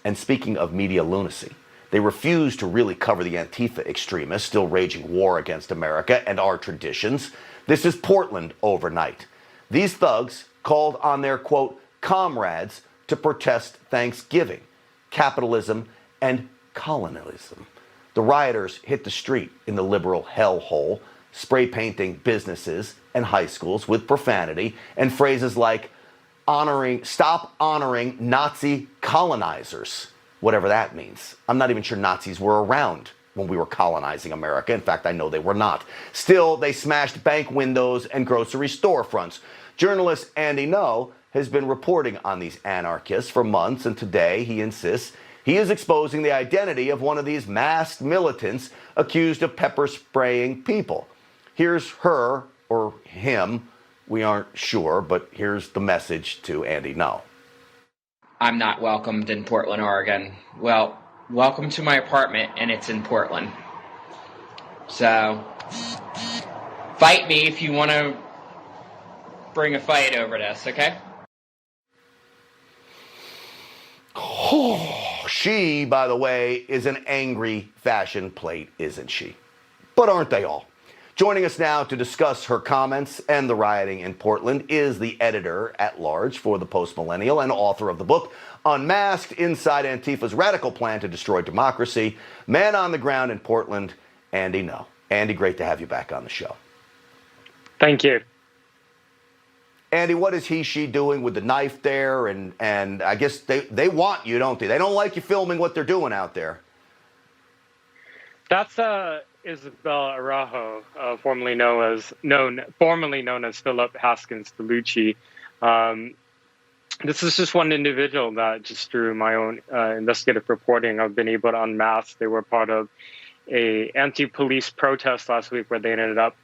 And speaking of media lunacy, they refuse to really cover the Antifa extremists still waging war against America and our traditions. This is Portland overnight. These thugs called on their, quote, comrades to protest Thanksgiving, capitalism, and colonialism. The rioters hit the street in the liberal hellhole, spray painting businesses and high schools with profanity and phrases like stop honoring Nazi colonizers, whatever that means. I'm not even sure Nazis were around when we were colonizing America. In fact, I know they were not. Still, they smashed bank windows and grocery storefronts. Journalist Andy Ngo has been reporting on these anarchists for months, and today he insists he is exposing the identity of one of these masked militants accused of pepper spraying people. Here's her, or him, we aren't sure, but here's the message to Andy Ngo. I'm not welcomed in Portland, Oregon. Well, welcome to my apartment, and it's in Portland. So, fight me if you want to bring a fight over this, okay? She, by the way, is an angry fashion plate, isn't she? But aren't they all? Joining us now to discuss her comments and the rioting in Portland is the editor-at-large for the Post-Millennial and author of the book Unmasked: Inside Antifa's Radical Plan to Destroy Democracy, man on the ground in Portland, Andy Ngo. Andy, great to have you back on the show. Thank you. Andy, what is she doing with the knife there? And I guess they want you, don't they? They don't like you filming what they're doing out there. That's Isabel Araujo, formerly known as Philip Haskins DeLucci. This is just one individual that just through my own investigative reporting, I've been able to unmask. They were part of a anti-police protest last week where they ended up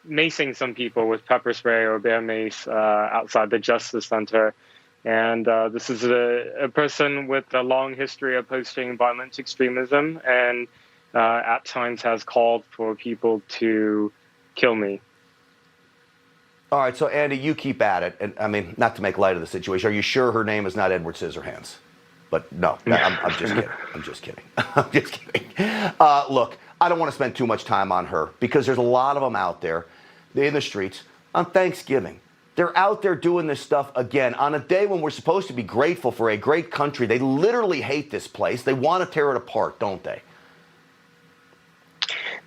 macing some people with pepper spray or bear mace outside the Justice Center. And this is a person with a long history of posting violent extremism and at times has called for people to kill me. All right, so Andy, you keep at it. And I mean, not to make light of the situation, are you sure her name is not Edward Scissorhands? But no, I'm just kidding. I'm just kidding. I'm just kidding. Look, I don't want to spend too much time on her because there's a lot of them out there in the streets on Thanksgiving. They're out there doing this stuff again on a day when we're supposed to be grateful for a great country. They literally hate this place. They want to tear it apart, don't they?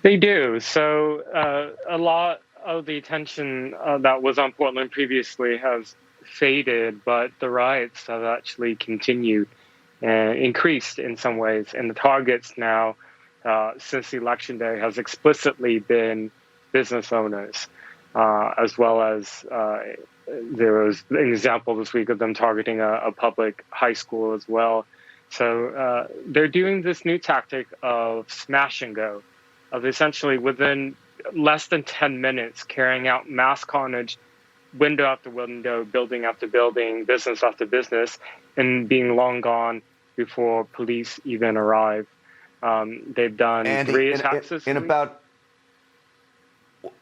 They do. So a lot of the attention that was on Portland previously has faded, but the riots have actually continued and increased in some ways. And the targets now, since the election day, has explicitly been business owners, as well as there was an example this week of them targeting a public high school as well. So they're doing this new tactic of smash and go, of essentially within less than 10 minutes carrying out mass carnage, window after window, building after building, business after business, and being long gone before police even arrive. They've done Andy, 3 attacks this week.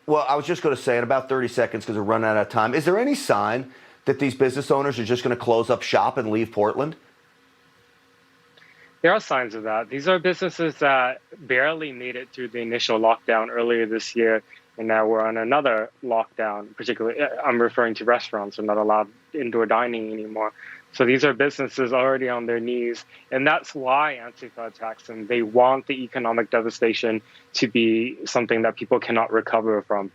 Well, I was just going to say in about 30 seconds because we're running out of time. Is there any sign that these business owners are just going to close up shop and leave Portland? There are signs of that. These are businesses that barely made it through the initial lockdown earlier this year, and now we're on another lockdown. Particularly, I'm referring to restaurants. They're not allowed indoor dining anymore. So these are businesses already on their knees, and that's why Antifa attacks them. They want the economic devastation to be something that people cannot recover from.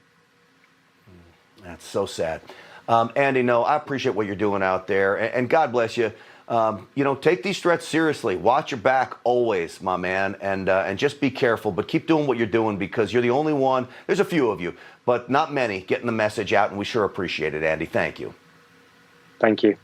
That's so sad. Andy, no, I appreciate what you're doing out there, and God bless you. Take these threats seriously. Watch your back always, my man, and just be careful. But keep doing what you're doing because you're the only one. There's a few of you, but not many, getting the message out, and we sure appreciate it, Andy. Thank you. Thank you.